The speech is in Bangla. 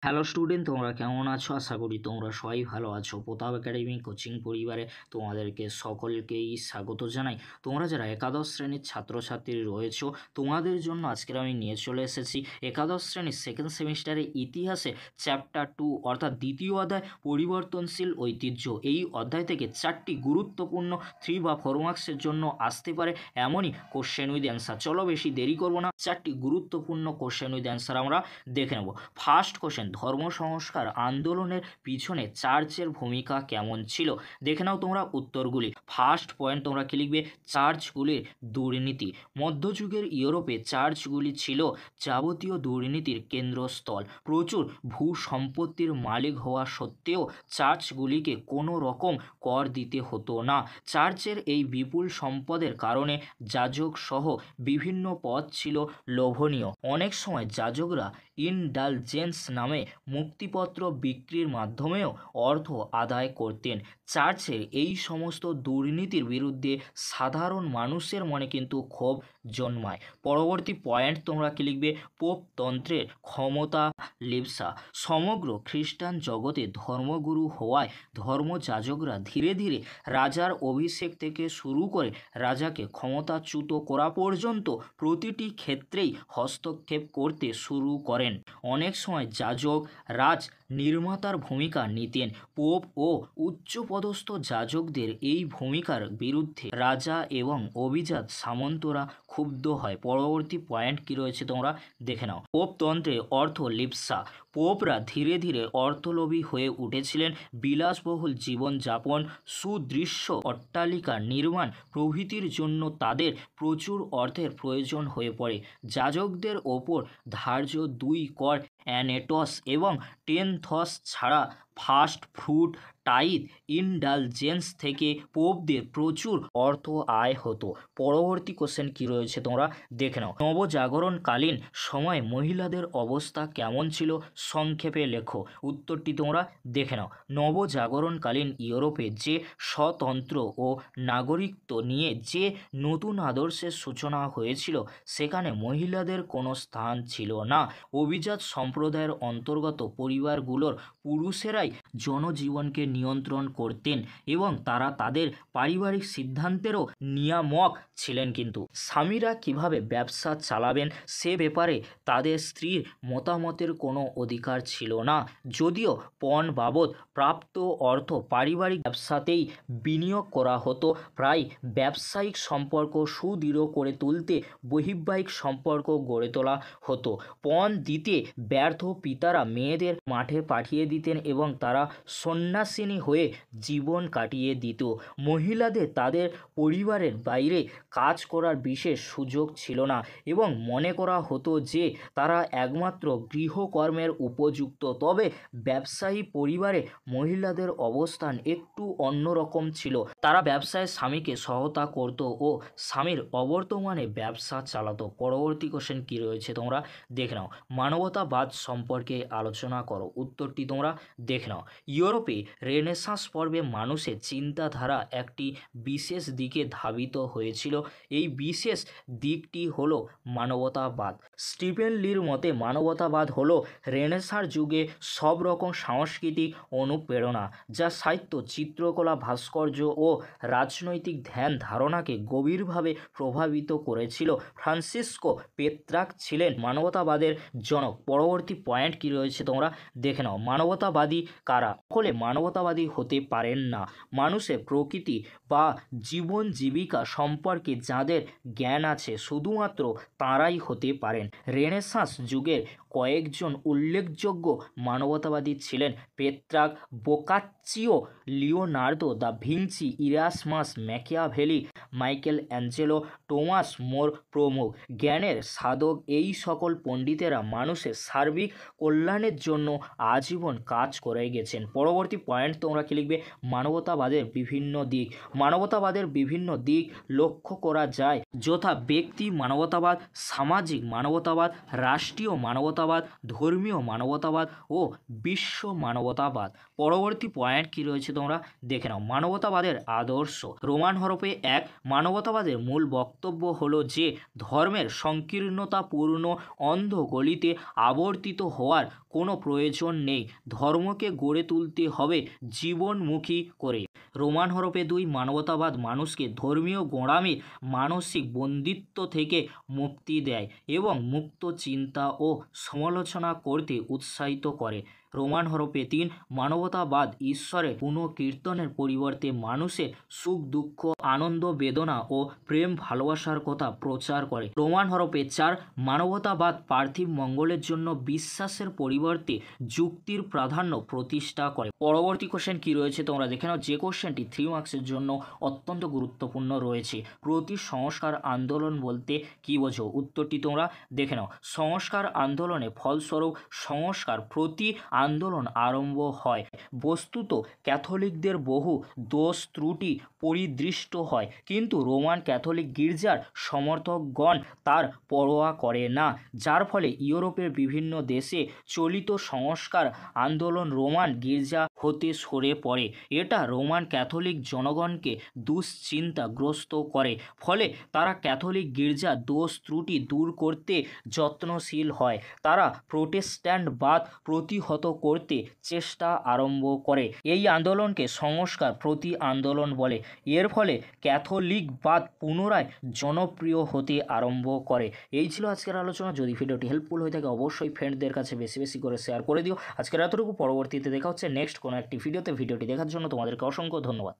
হ্যালো স্টুডেন্ট, তোমরা কেমন আছো? আশা করি তোমরা সবাই ভালো আছো। প্রতাপ একাডেমি কোচিং পরিবারে তোমাদেরকে সকলকেই স্বাগত জানাই। তোমরা যারা একাদশ শ্রেণীর ছাত্রছাত্রী রয়েছো, তোমাদের জন্য আজকের আমি নিয়ে চলে এসেছি একাদশ শ্রেণীর সেকেন্ড সেমিস্টারে ইতিহাসে চ্যাপ্টার 2 অর্থাৎ দ্বিতীয় অধ্যায় পরিবর্তনশীল ঐতিহ্য। এই অধ্যায় থেকে 4টি গুরুত্বপূর্ণ 3 বা 4 মার্কসের জন্য আসতে পারে এমনই কোশ্চেন উইথ অ্যান্সার। চলো বেশি দেরি করবো না, 4টি গুরুত্বপূর্ণ কোশ্চেন উইথ অ্যান্সার আমরা দেখে নেব। ফার্স্ট কোশ্চেন, ধর্ম সংস্কার আন্দোলনের পিছনে চার্চের ভূমিকা কেমন ছিল? দেখে নাও তোমরা উত্তরগুলি। ফার্স্ট পয়েন্ট তোমরা কি লিখবে? চার্চগুলির দুর্নীতি। মধ্যযুগের ইউরোপে চার্চগুলি ছিল যাবতীয় দুর্নীতির কেন্দ্রস্থল। প্রচুর ভূ সম্পত্তির মালিক হওয়া সত্ত্বেও চার্চগুলিকে কোনো রকম কর দিতে হতো না। চার্চের এই বিপুল সম্পদের কারণে যাজক সহ বিভিন্ন পদ ছিল লোভনীয়। অনেক সময় যাজকরা ইনডালজেন্স নামে মুক্তিপত্র বিক্রির মাধ্যমেও অর্থ আদায় করতেন। চার্চের এই সমস্ত দুর্নীতির বিরুদ্ধে সাধারণ মানুষের মনে কিন্তু ক্ষোভ জন্মায়। পরবর্তী পয়েন্ট তোমরা কি লিখবে? পোপতন্ত্রের ক্ষমতা লিপ্সা। সমগ্র খ্রিস্টান জগতে ধর্মগুরু হওয়ায় ধর্মযাজকরা ধীরে ধীরে রাজার অভিষেক থেকে শুরু করে রাজাকে ক্ষমতাচ্যুত করা পর্যন্ত প্রতিটি ক্ষেত্রেই হস্তক্ষেপ করতে শুরু করেন। অনেক সময় যাজক রাজ নির্মাতার ভূমিকা নিতেন। পোপ ও উচ্চপদস্থ যাজকদের এই ভূমিকার বিরুদ্ধে রাজা এবং অভিজাত সামন্তরা ক্ষুব্ধ হয়। পরবর্তী পয়েন্ট কি রয়েছে তোমরা দেখে নাও। পোপতন্ত্রে অর্থ লিপ্সা। পোপরা ধীরে ধীরে অর্থলোভী হয়ে উঠেছিলেন। বিলাসবহুল জীবনযাপন, সুদৃশ্য অট্টালিকা নির্মাণ প্রভৃতির জন্য তাদের প্রচুর অর্থের প্রয়োজন হয়ে পড়ে। যাজকদের ওপর ধার্য 2 কর অ্যানেটস এবং 10th ছাড়া ফাস্ট ফুড টাইথ ইনডালজেন্স থেকে পোপদের প্রচুর অর্থ আয় হতো। পরবর্তী কোশ্চেন কি রয়েছে তোমরা দেখে নাও। নবজাগরণকালীন সময়ে মহিলাদের অবস্থা কেমন ছিল? সংক্ষেপে লেখো। উত্তরটি তোমরা দেখে নাও। নবজাগরণকালীন ইউরোপে যে স্বতন্ত্র ও নাগরিকত্ব নিয়ে যে নতুন আদর্শের সূচনা হয়েছিল, সেখানে মহিলাদের কোনো স্থান ছিল না। অভিজাত সম্প্রদায়ের অন্তর্গত পরিবারগুলোর পুরুষেরাই জনজীবনকে নিয়ন্ত্রণ করতেন এবং তারা তাদের পারিবারিক সিদ্ধান্তেরও নিয়ামক ছিলেন। কিন্তু স্বামীরা কিভাবে ব্যবসা চালাবেন সে ব্যাপারে তাদের স্ত্রীর মতামতের কোনো অধিকার ছিল না। যদিও পণ বাবদ প্রাপ্ত অর্থ পারিবারিক ব্যবসাতেই বিনিয়োগ করা হতো, প্রায় ব্যবসায়িক সম্পর্ক সুদৃঢ় করে তুলতে বৈবাহিক সম্পর্ক গড়ে তোলা হতো। পণ দিতে ব্যর্থ পিতারা মেয়েদের মাঠে পাঠিয়ে দিতেন এবং তারা সন্ন্যাসিনী হয়ে জীবন কাটিয়ে দিত। মহিলাদের তাদের পরিবারের বাইরে কাজ করার বিশেষ সুযোগ ছিল না এবং মনে করা হতো যে তারা একমাত্র গৃহকর্মের উপযুক্ত। তবে ব্যবসায়ী পরিবারে মহিলাদের অবস্থান একটু অন্যরকম ছিল। তারা ব্যবসায় স্বামীকে সহায়তা করত ও স্বামীর অবর্তমানে ব্যবসা চালাতো। পরবর্তী কোশ্চেন কি রয়েছে তোমরা দেখে নাও। মানবতাবাদ সম্পর্কে আলোচনা করো। উত্তরটি তোমরা দেখে নাও। ইউরোপে রেনেসাঁস পর্বে মানুষের চিন্তাধারা একটি বিশেষ দিকে ধাবিত হয়েছিল। এই বিশেষ দিকটি হলো মানবতাবাদ। স্টিফেন লির মতে মানবতাবাদ হলো রেনেসাঁর যুগে সব রকম সাংস্কৃতিক অনুপ্রেরণা, যা সাহিত্য, চিত্রকলা, ভাস্কর্য ও রাজনৈতিক ধ্যান ধারণাকে গভীরভাবে প্রভাবিত করেছিল। ফ্রান্সিসকো পেত্রাক ছিলেন মানবতাবাদের জনক। পরবর্তী পয়েন্ট কি রয়েছে তোমরা দেখে নাও। মানবতাবাদী কারা? সকলে মানবতাবাদী হতে পারেন না। মানুষের প্রকৃতি বা জীবন জীবিকা সম্পর্কে যাদের জ্ঞান আছে শুধুমাত্র তাঁরাই হতে পারেন। রেনেসাঁস যুগের কয়েকজন উল্লেখযোগ্য মানবতাবাদী ছিলেন Petrarch, Boccaccio, Leonardo da Vinci, Erasmus, Machiavelli, Michelangelo, Thomas More প্রমুখ। জ্ঞানের সাধক এই সকল পণ্ডিতেরা মানুষের সার্বিক কল্যাণের জন্য আজীবন কাজ করে গেছেন। পরবর্তী পয়েন্ট তোমরা কি লিখবে? মানবতাবাদের বিভিন্ন দিক। মানবতাবাদের বিভিন্ন দিক লক্ষ্য করা যায়, যথা ব্যক্তি মানবতাবাদ, সামাজিক মানবতাবাদ, রাষ্ট্রীয় মানবতাবাদ, মানবতাবাদ, ধর্মীয় মানবতাবাদ ও বিশ্ব মানবতাবাদ। পরবর্তী পয়েন্ট কি রয়েছে তোমরা দেখে নাও। মানবতাবাদের আদর্শ। রোমান হরফে 1। মানবতাবাদের মূল বক্তব্য হলো যে ধর্মের সংকীর্ণতাপূর্ণ অন্ধ গলিতে আবর্তিত হওয়ার কোনো প্রয়োজন নেই, ধর্মকে গড়ে তুলতে হবে জীবনমুখী করে। রোমান হরফে 2। মানবতাবাদ মানুষকে ধর্মীয় গোঁড়ামির মানসিক বন্দিত্ব থেকে মুক্তি দেয় এবং মুক্ত চিন্তা ও সমালোচনা করতে উৎসাহিত করে। রোমান হরফে 3। মানবতাবাদ ঈশ্বরের পুনঃকীর্তনের পরিবর্তে মানুষের সুখ দুঃখ আনন্দ বেদনা ও প্রেম ভালোবাসার কথা প্রচার করে। রোমান হরফে 4। মানবতাবাদ পার্থিব মঙ্গলের জন্য বিশ্বাসের পরিবর্তে যুক্তির প্রাধান্য প্রতিষ্ঠা করে। পরবর্তী কোশ্চেন কি রয়েছে তোমরা দেখে নাও, যে কোশ্চেনটি 3 মার্কসের জন্য অত্যন্ত গুরুত্বপূর্ণ রয়েছে। প্রতি সংস্কার আন্দোলন বলতে কি বোঝো? উত্তরটি তোমরা দেখে নাও। সংস্কার আন্দোলনে ফলস্বরূপ সংস্কার প্রতি আন্দোলন আরম্ভ হয়। বস্তুত ক্যাথলিকদের বহু দোষ ত্রুটি পরিদৃষ্ট হয়, কিন্তু রোমান ক্যাথলিক গির্জার সমর্থকগণ তার পরোয়া করে না, যার ফলে ইউরোপের বিভিন্ন দেশে চলিত সংস্কার আন্দোলন রোমান গির্জা হতে সরে পড়ে। এটা রোমান ক্যাথলিক জনগণকে দুশ্চিন্তাগ্রস্ত করে, ফলে তারা ক্যাথলিক গির্জার দোষ ত্রুটি দূর করতে যত্নশীল হয়। তারা প্রোটেস্ট্যান্টবাদ প্রতিহত করতে চেষ্টা আরম্ভ করে। এই আন্দোলনকে সংস্কার প্রতি আন্দোলন বলে। এর ফলে ক্যাথলিকবাদ পুনরায় জনপ্রিয় হতে আরম্ভ করে। এই ছিল আজকের আলোচনা। যদি ভিডিওটি হেল্পফুল হয়ে থাকে অবশ্যই ফ্রেন্ডদের কাছে বেশি বেশি করে শেয়ার করে দিও। আজকের এতটুকু, পরবর্তীতে দেখা হচ্ছে নেক্সট কোনো একটি ভিডিওতে। ভিডিওটি দেখার জন্য তোমাদেরকে অসংখ্য ধন্যবাদ।